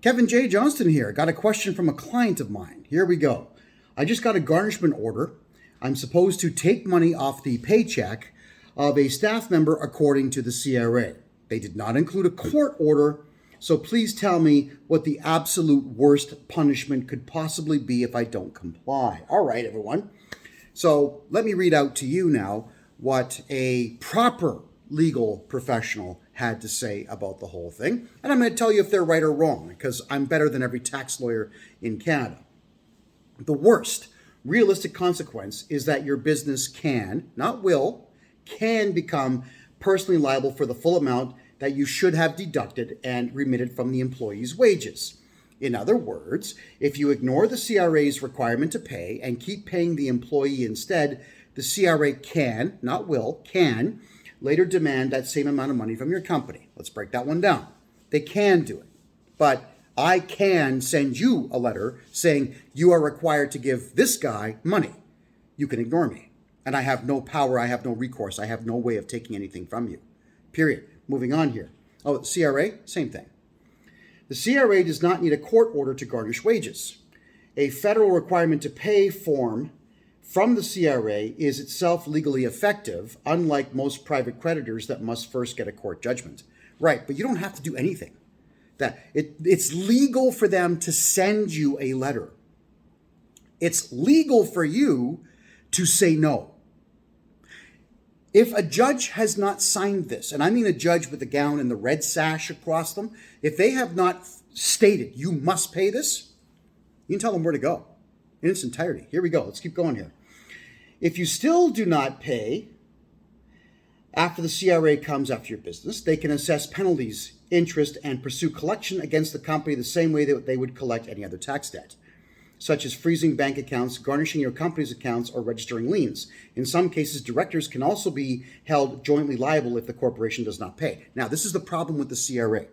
Kevin J. Johnston here. Got a question from a client of mine. Here we go. I just got a garnishment order. I'm supposed to take money off the paycheck of a staff member according to the CRA. They did not include a court order, so please tell me what the absolute worst punishment could possibly be if I don't comply. All right, everyone. So let me read out to you now what a proper legal professional had to say about the whole thing. And I'm going to tell you if they're right or wrong, because I'm better than every tax lawyer in Canada. The worst realistic consequence is that your business can, not will, can become personally liable for the full amount that you should have deducted and remitted from the employee's wages. In other words, if you ignore the CRA's requirement to pay and keep paying the employee instead, the CRA can, not will, can later demand that same amount of money from your company. Let's break that one down. They can do it, but I can send you a letter saying you are required to give this guy money. You can ignore me, and I have no power, I have no recourse, I have no way of taking anything from you. Period. Moving on here. Oh, CRA, same thing. The CRA does not need a court order to garnish wages. A federal requirement to pay form from the CRA is itself legally effective, unlike most private creditors that must first get a court judgment. Right, but you don't have to do anything. It's legal for them to send you a letter. It's legal for you to say no. If a judge has not signed this, and I mean a judge with the gown and the red sash across them, if they have not stated you must pay this, you can tell them where to go in its entirety. Here we go. Let's keep going here. If you still do not pay after the CRA comes after your business, they can assess penalties, interest, and pursue collection against the company the same way that they would collect any other tax debt, such as freezing bank accounts, garnishing your company's accounts, or registering liens. In some cases, directors can also be held jointly liable if the corporation does not pay. Now, this is the problem with the CRA.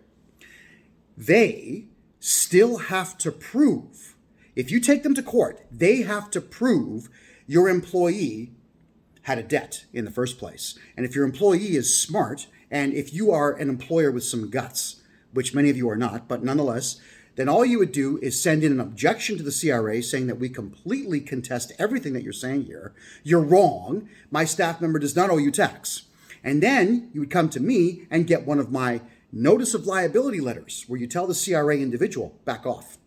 They still have to prove, if you take them to court, they have to prove your employee had a debt in the first place. And if your employee is smart, and if you are an employer with some guts, which many of you are not, but nonetheless, then all you would do is send in an objection to the CRA saying that we completely contest everything that you're saying here. You're wrong. My staff member does not owe you tax. And then you would come to me and get one of my notice of liability letters where you tell the CRA individual, back off.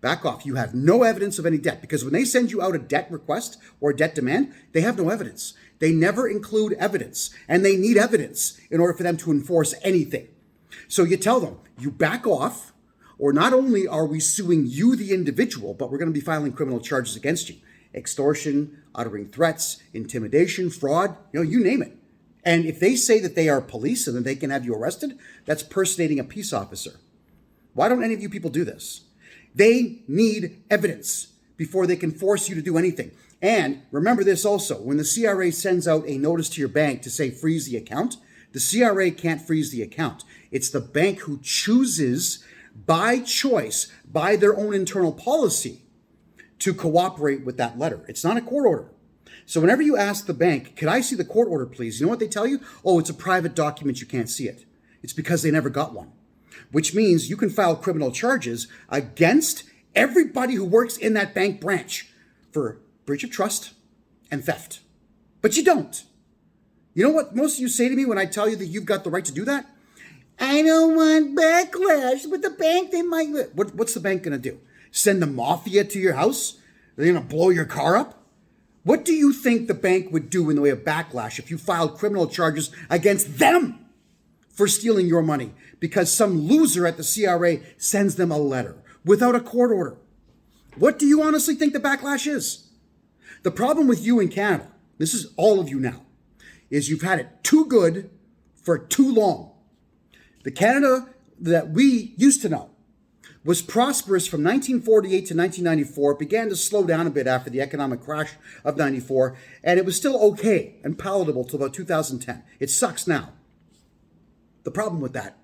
Back off. You have no evidence of any debt, because when they send you out a debt request or a debt demand, they have no evidence. They never include evidence, and they need evidence in order for them to enforce anything. So you tell them, you back off, or not only are we suing you, the individual, but we're going to be filing criminal charges against you. Extortion, uttering threats, intimidation, fraud, you name it. And if they say that they are police and that they can have you arrested, that's personating a peace officer. Why don't any of you people do this? They need evidence before they can force you to do anything. And remember this also, when the CRA sends out a notice to your bank to say freeze the account, the CRA can't freeze the account. It's the bank who chooses by choice, by their own internal policy, to cooperate with that letter. It's not a court order. So whenever you ask the bank, could I see the court order, please? You know what they tell you? Oh, it's a private document. You can't see it. It's because they never got one, which means you can file criminal charges against everybody who works in that bank branch for breach of trust and theft. But you don't. You know what most of you say to me when I tell you that you've got the right to do that? I don't want backlash with the bank. They might. What's the bank going to do? Send the mafia to your house? They're going to blow your car up? What do you think the bank would do in the way of backlash if you filed criminal charges against them for stealing your money because some loser at the CRA sends them a letter without a court order? What do you honestly think the backlash is? The problem with you in Canada, this is all of you now, is you've had it too good for too long. The Canada that we used to know was prosperous from 1948 to 1994, began to slow down a bit after the economic crash of 94, and it was still okay and palatable till about 2010. It sucks now. The problem with that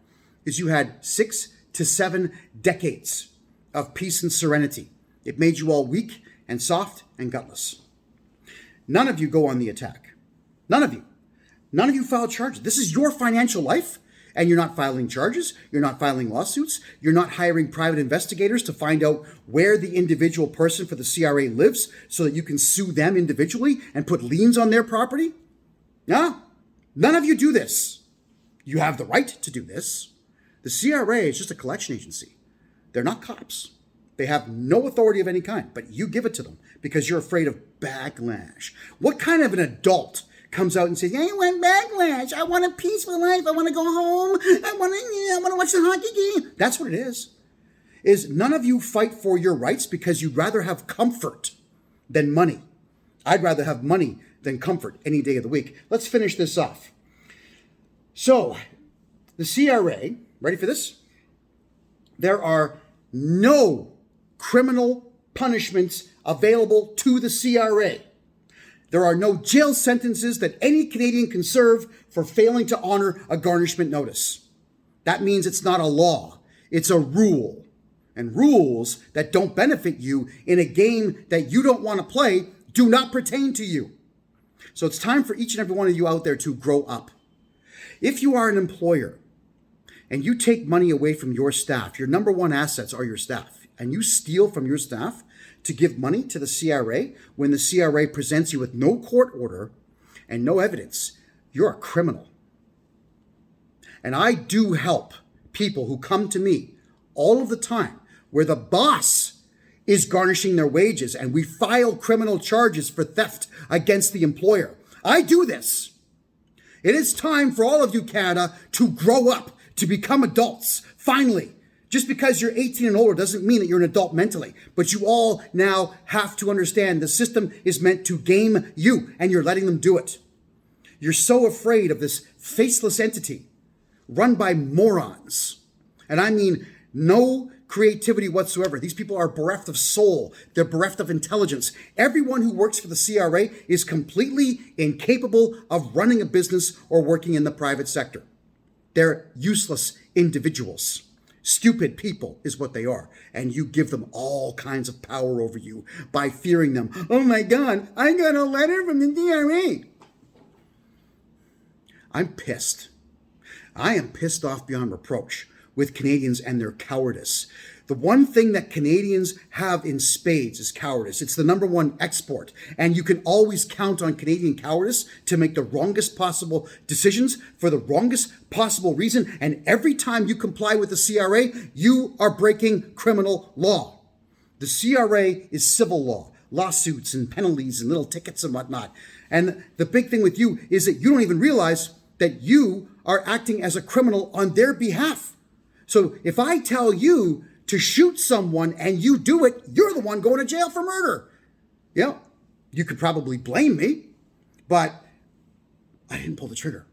is you had 6 to 7 decades of peace and serenity. It made you all weak and soft and gutless. None of you go on the attack. None of you. None of you file charges. This is your financial life. And you're not filing charges, you're not filing lawsuits, you're not hiring private investigators to find out where the individual person for the CRA lives so that you can sue them individually and put liens on their property? No, none of you do this. You have the right to do this. The CRA is just a collection agency. They're not cops. They have no authority of any kind, but you give it to them because you're afraid of backlash. What kind of an adult comes out and says, I want backlash, I want a peaceful life, I want to go home, I want to watch the hockey game? That's what it is none of you fight for your rights because you'd rather have comfort than money. I'd rather have money than comfort any day of the week. Let's finish this off. So, the CRA, ready for this? There are no criminal punishments available to the CRA. There are no jail sentences that any Canadian can serve for failing to honor a garnishment notice. That means it's not a law, it's a rule. And rules that don't benefit you in a game that you don't want to play do not pertain to you. So it's time for each and every one of you out there to grow up. If you are an employer and you take money away from your staff, your number one assets are your staff, and you steal from your staff to give money to the CRA when the CRA presents you with no court order and no evidence, you're a criminal. And I do help people who come to me all of the time where the boss is garnishing their wages and we file criminal charges for theft against the employer. I do this. It is time for all of you, Canada, to grow up, to become adults, finally. Just because you're 18 and older doesn't mean that you're an adult mentally. But you all now have to understand the system is meant to game you, and you're letting them do it. You're so afraid of this faceless entity run by morons. And I mean no creativity whatsoever. These people are bereft of soul. They're bereft of intelligence. Everyone who works for the CRA is completely incapable of running a business or working in the private sector. They're useless individuals. Stupid people is what they are. And you give them all kinds of power over you by fearing them. Oh my God, I got a letter from the CRA. I'm pissed. I am pissed off beyond reproach with Canadians and their cowardice. The one thing that Canadians have in spades is cowardice. It's the number one export. And you can always count on Canadian cowardice to make the wrongest possible decisions for the wrongest possible reason. And every time you comply with the CRA, you are breaking criminal law. The CRA is civil law, lawsuits and penalties and little tickets and whatnot. And the big thing with you is that you don't even realize that you are acting as a criminal on their behalf. So if I tell you to shoot someone and you do it, you're the one going to jail for murder. Yeah, you could probably blame me, but I didn't pull the trigger.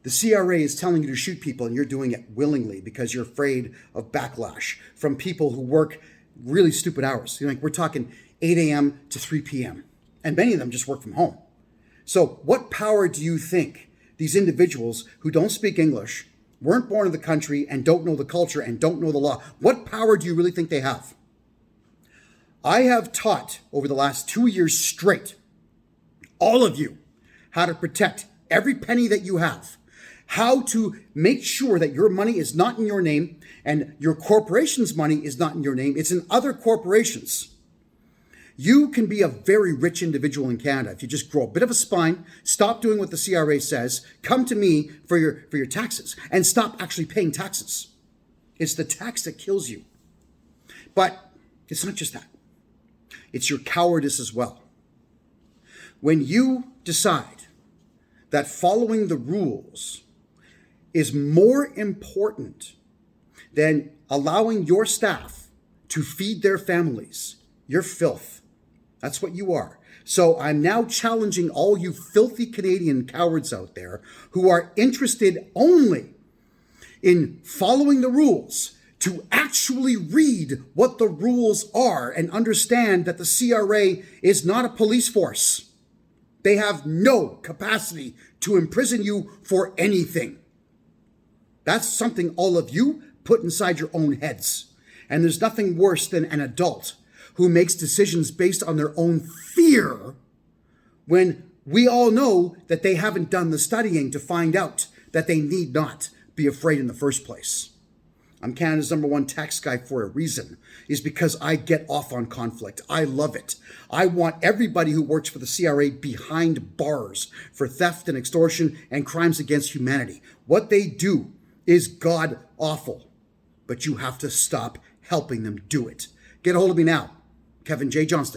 The CRA is telling you to shoot people and you're doing it willingly because you're afraid of backlash from people who work really stupid hours. Like we're talking 8 a.m. to 3 p.m. and many of them just work from home. So what power do you think these individuals who don't speak English, weren't born in the country and don't know the culture and don't know the law, what power do you really think they have? I have taught over the last 2 years straight, all of you, how to protect every penny that you have, how to make sure that your money is not in your name and your corporation's money is not in your name, it's in other corporations. You can be a very rich individual in Canada if you just grow a bit of a spine, stop doing what the CRA says, come to me for your taxes, and stop actually paying taxes. It's the tax that kills you. But it's not just that. It's your cowardice as well. When you decide that following the rules is more important than allowing your staff to feed their families, you're filth. That's what you are. So I'm now challenging all you filthy Canadian cowards out there who are interested only in following the rules to actually read what the rules are and understand that the CRA is not a police force. They have no capacity to imprison you for anything. That's something all of you put inside your own heads. And there's nothing worse than an adult who makes decisions based on their own fear when we all know that they haven't done the studying to find out that they need not be afraid in the first place. I'm Canada's #1 tax guy for a reason, is because I get off on conflict. I love it. I want everybody who works for the CRA behind bars for theft and extortion and crimes against humanity. What they do is god awful, but you have to stop helping them do it. Get a hold of me now, Kevin J. Johnston.